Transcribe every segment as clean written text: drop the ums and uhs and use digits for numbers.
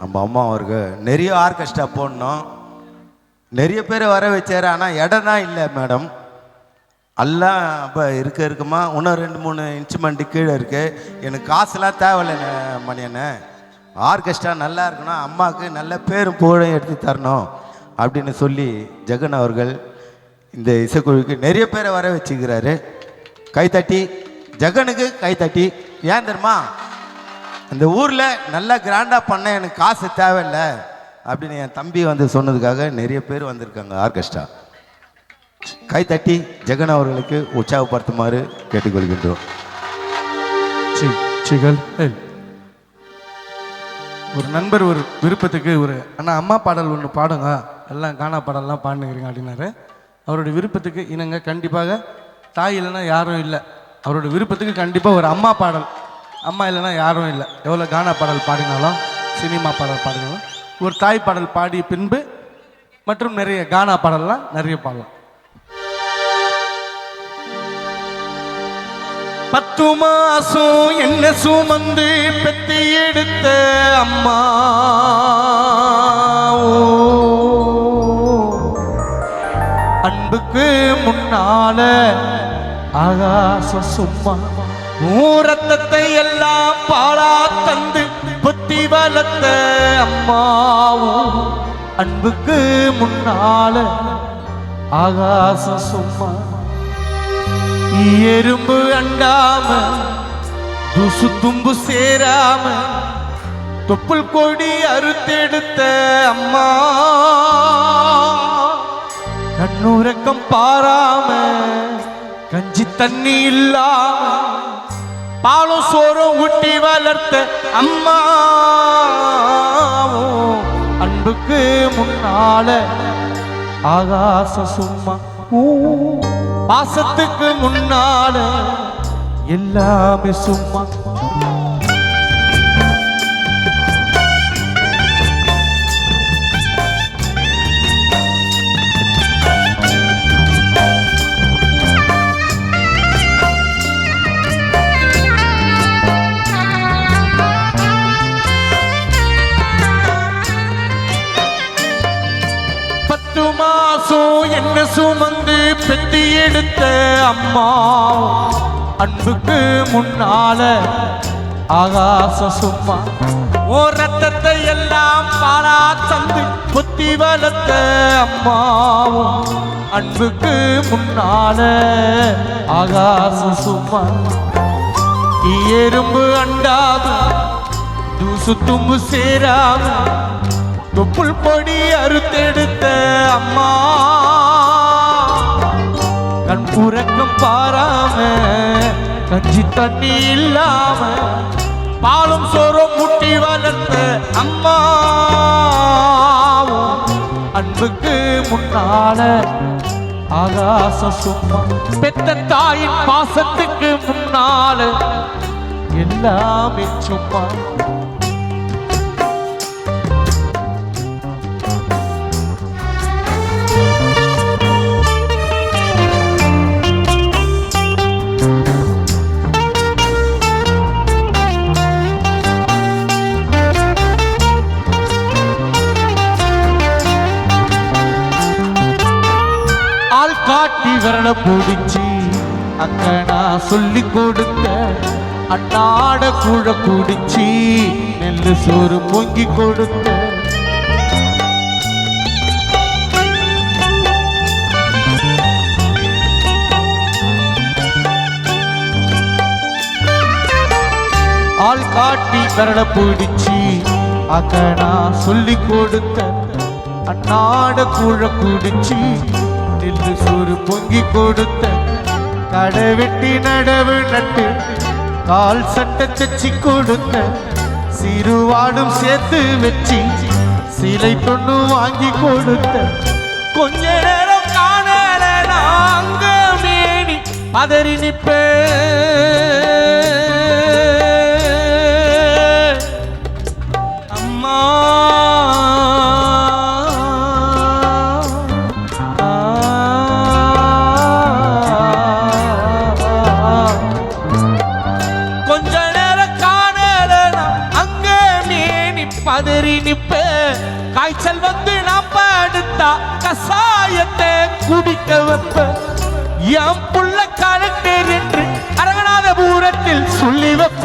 நம்ம அம்மா அவருக்கு நிறைய ஆர்கெஸ்ட்ரா போடணும், நிறைய பேர் வர வச்சார். ஆனால் இடம் தான் இல்லை மேடம். எல்லாம் இப்போ இருக்குமா, இன்னும் 2-3 இன்ஸ்ட்ருமெண்ட்டு கீழே இருக்குது. எனக்கு காசுலாம் தேவையில்லை மணியண்ணே, ஆர்கெஸ்ட்ரா நல்லா இருக்கணும், அம்மாவுக்கு நல்ல பேரும் புகழையும் எடுத்து தரணும் அப்படின்னு சொல்லி ஜெகன் அவர்கள் இந்த இசைக்குழுவுக்கு நிறைய பேரை வர வச்சுக்கிறாரு. கைத்தட்டி ஜெகனுக்கு கைத்தட்டி. ஏன் தெரியுமா, அந்த ஊரில் நல்லா கிராண்டாக பண்ண எனக்கு காசு தேவையில்லை அப்படின்னு என் தம்பி வந்து சொன்னதுக்காக நிறைய பேர் வந்திருக்காங்க ஆர்கெஸ்ட்ரா. கைத்தட்டி ஜெகன் அவர்களுக்கு உற்சாகப்படுத்துமாறு கேட்டுக்கொள்கின்றோம். ஒரு நண்பர் ஒரு விருப்பத்துக்கு ஒரு அண்ணா அம்மா பாடல் ஒன்று பாடுங்க, எல்லாம் கானா பாடல்லாம் பாடுங்கிறீங்க அப்படின்னாரு. அவருடைய விருப்பத்துக்கு இனங்க கண்டிப்பாக தாய் இல்லைன்னா யாரும் இல்லை. அவருடைய விருப்பத்துக்கு கண்டிப்பாக ஒரு அம்மா பாடல், அம்மா இல்லைன்னா யாரும் இல்லை. எவ்வளோ கானா பாடல் பாடினாலும் சினிமா பாடல் பாடினாலும் ஒரு தாய் பாடல் பாடிய பின்பு மற்றும் நிறைய கானா பாடல்லாம் நிறைய பாடலாம். 10 மாசம் என்ன சுமந்து பெத்து எடுத்த அம்மா, அன்புக்கு முன்னால ஆகாசம் சும்மா, ரத்தத்தை எல்லாம் பாலா தந்து பொத்தி வளர்த்த அம்மாவும், அன்புக்கு முன்னால ஆகாசம் சும்மா, எறும்பு அண்டாம துசு தும்பு சேராம தொப்புள் கொடி அறுத்தெடுத்த அம்மா, கண்ணுறக்கம் பாராம கஞ்சி தண்ணி இல்லாம பாலும் சோறும் ஊட்டி வளர்த்த அம்மா, அன்புக்கு முன்னால ஆகாசம் சும்மா, பாசத்துக்கு முன்னால எல்லாமே சும்மா. என்ன சுமந்து பெத்தி எடுத்த அம்மா, அன்புக்கு முன்னால ஆகாசம் சும்மா, ஓ ரத்தத்தை எல்லாம் பாலா தந்து புத்தி வளர்த்த அம்மாவும், அன்புக்கு முன்னால ஆகாசம் சும்மா, எறும்பு அண்டாது தூசு தும்பு சேராம தொப்புள் பொடி அறுத்தெடுத்த அம்மா, கண் உறக்கம் பாராம கஞ்சி தண்ணி இல்லாம பாலும் சோறும் முட்டி வளர்த்த அம்மா, அன்புக்கு முன்னால ஆகாசம் சும்மா, பெத்த தாயின் பாசத்துக்கு முன்னால எல்லாமே சும்மா. காட்டி விரல பிடிச்சி அக்கனா சொல்லி கொடுத்த அன்னாட கூழ குடிச்சி நெல்லு சோறு பொங்கி கொடுத்த, ஆள் காட்டி விரல பிடிச்சி அக்கனா சொல்லி கொடுத்த அன்னாட கூழ குடிச்சி நெல்லு சோறு பொங்கி கொடுத்த, கடை வெட்டி நடவு நட்டு கால் சட்டை தச்சு கொடுத்த, சிறுவாடும் சேர்த்து வச்சு சிலை பொண்ணு வாங்கி கொடுத்த, கொஞ்ச நேரம் காணல நாங்க மேனி பதறி நிப்ப, அம்மா பதறி நிப்ப காய்ச்சல் வந்து நான் படுத்தா கசாயத்தை குடிக்க வைப்ப என் புள்ள கலெக்டர் என்று அரங்கநாதபுரத்தில் சொல்லி வைப்ப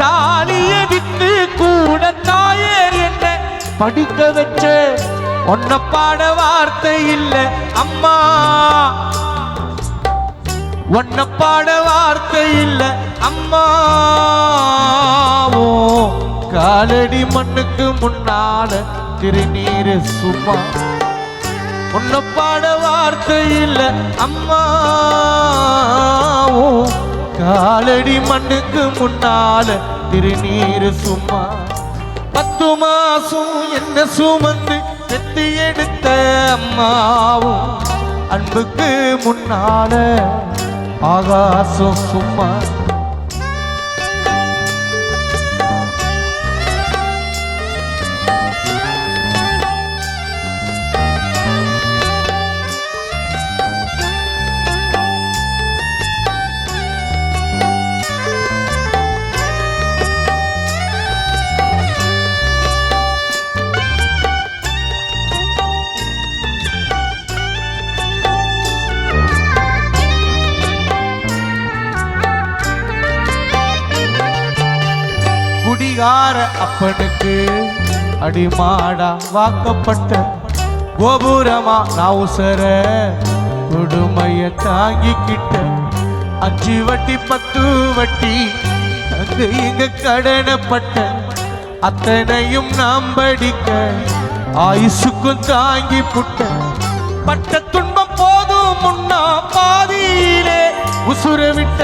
தாலிய விட்டு கூட தாயர் என்ன படிக்க வச்ச ஒன்ன பாட வார்த்தை இல்ல அம்மா ஒன்ன பாட வார்த்தை இல்ல அம்மா காலடி மண்ணுக்கு முன்னால திருநீர் சும்மா உன்ன பாட வார்த்தை இல்ல அம்மா காலடி மண்ணுக்கு முன்னால திருநீர் சும்மா 10 மாசம் என்ன சுமந்து பெத்து எடுத்த அம்மாவும் அன்புக்கு முன்னால ஆகாசம் சும்மா குடிகார அப்பனுக்கு அடிமாடா வாக்கப்பட்ட கோபுரமா நாவுசர கொடுமைய தாங்கிக்கிட்ட 5 வட்டி 10 வட்டி அங்கு இங்க கடனப்பட்ட அத்தனையும் நாம் படிக்க ஆயுசுக்கும் தாங்கி புட்ட பட்ட துன்பம் போதும் முன்னா பாதியிலே உசுர விட்ட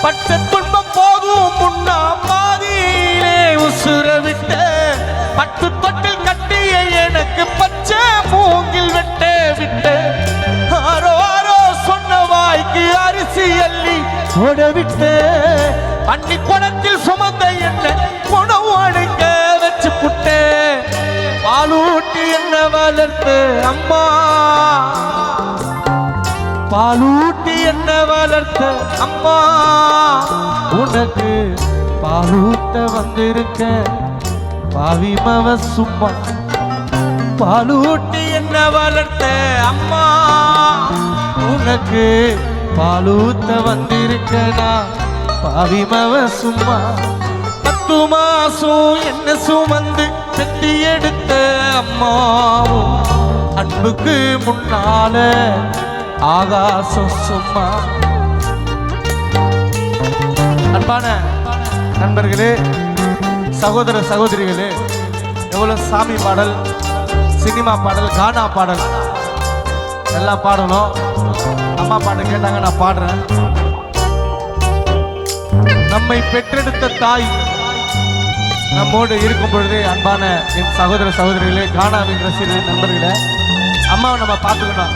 பட்ட துன்பம் போதும் முன்னா பாதியிலே உசுர விட்ட பட்டு தொட்டில் கட்டிய எனக்கு பச்சை மூங்கில் வெட்ட விட்ட ஆரோ ஆரோ சொன்ன வாய்க்கு அரிசி அள்ளி ஓட விட்ட அன்னி குடத்தில் சுமந்த என்ன குணம் அடைக்க வச்சு புட்ட பாலூட்டி என்ன வளர்த்த அம்மா பாலூட்டி என்ன வளர்த்த அம்மா உனக்கு பாலூட்ட வந்திருக்க பாவிமவ சும்மா பாலூட்டி என்ன வளர்த்த அம்மா உனக்கு பாலூத்த வந்திருக்கனா பாவிமவ சும்மா 10 மாசம் என்ன சுமந்து பெத்தி எடுத்த அம்மாவும் அன்புக்கு முன்னால ஆகாசம் சும்மா. அன்பான நண்பர்களே, சகோதர சகோதரிகளே, எவ்வளவு சாமி பாடல், சினிமா பாடல், கானா பாடல் எல்லாம் பாடணும். அம்மா பாட்டு கேட்டாங்க, நான் பாடுறேன். நம்மை பெற்றெடுத்த தாய் நம்மோடு இருக்கும் பொழுது, அன்பான என் சகோதர சகோதரிகளே, கானாவின் ரசிகர்கள் நண்பர்களே, அம்மாவை நம்ம பார்த்துக்கணும்.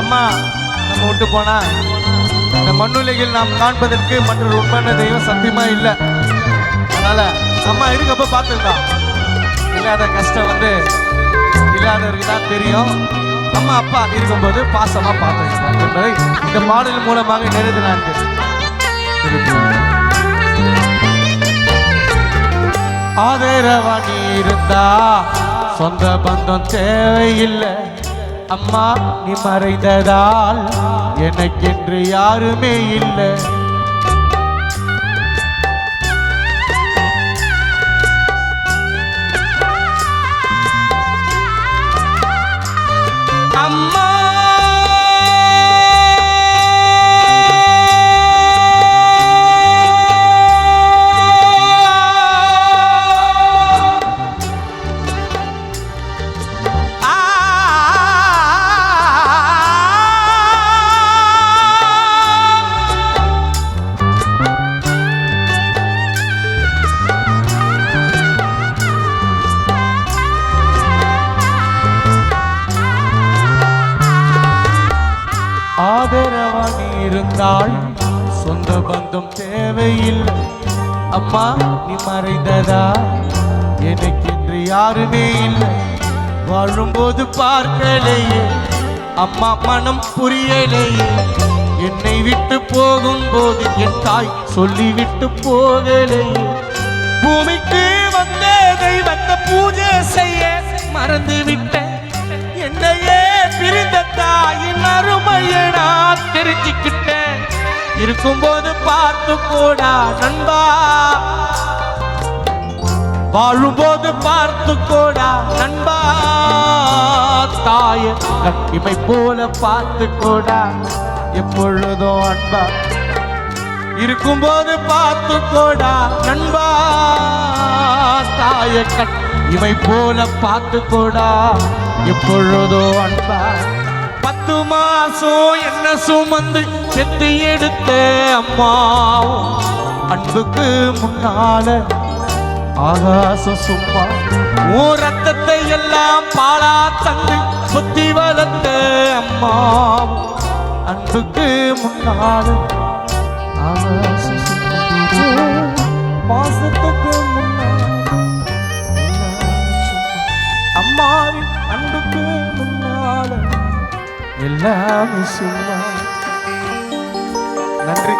அம்மா நம்ம விட்டு போனா இந்த மண்ணுலகில் நாம் காண்பதற்கு மற்றொரு உண்மையான தெய்வம் சத்தியமா இல்லை. அதனால அம்மா இருக்கப்ப பார்த்துக்கலாம். இல்லாத கஷ்டம் இல்லாதவருக்கு தான் தெரியும். அம்மா அப்பா இருக்கும்போது பாசமா பார்த்துக்கலாம் என்பதை இந்த பாடல் மூலமாக நிறைவேற்றினாங்க. ஆதரவா நீ இருந்தா சொந்த பந்தம் தேவையில்லை. அம்மா நீ மறைந்ததால் எனக்கென்று யாருமே இல்லை. அம்மா ஆதரவா நீ இருந்தால் சொந்த பந்தம் தேவையில்லை. அம்மா நீ மறைந்ததா எனக்கென்று யாருமே இல்லை, வாழும்போது பார்க்கலையே அம்மா மனம் புரியலையே, என்னை விட்டு போகும்போது என் தாய் சொல்லிவிட்டு போகலையே, பூமிக்கு வந்த தெய்வத்தை பூஜை செய்ய மறந்து விட்டேன், என்னையே பிரிந்த தாயின் அருமையை நான் தெரிஞ்சுக்கிட்டேன், இருக்கும்போது பார்த்து போடா நண்பா, வாழும்போது பார்த்து கோடா நண்பா, தாய இமை போல பார்த்து கோடா எப்பொழுதும் அன்பா, இருக்கும்போது பார்த்து கோடா நண்பா, தாய இமை போல பார்த்து கோடா எப்பொழுதும் அன்பா. 10 மாசம் என்ன சுமந்து செத்து எடுத்த அம்மாவும் அன்புக்கு முன்னால ஆகாசம் சும்மா, ஓ ரத்தத்தை எல்லாம் பாலா தந்து சுத்தி வளர்த்த அம்மாவும் அன்புக்கு முன்னால ஆகாசம் சும்மா, பாசத்துக்கு முன்னால அம்மாவின் அன்புக்கு முன்னால எல்லாமே சும்மா. நன்றி.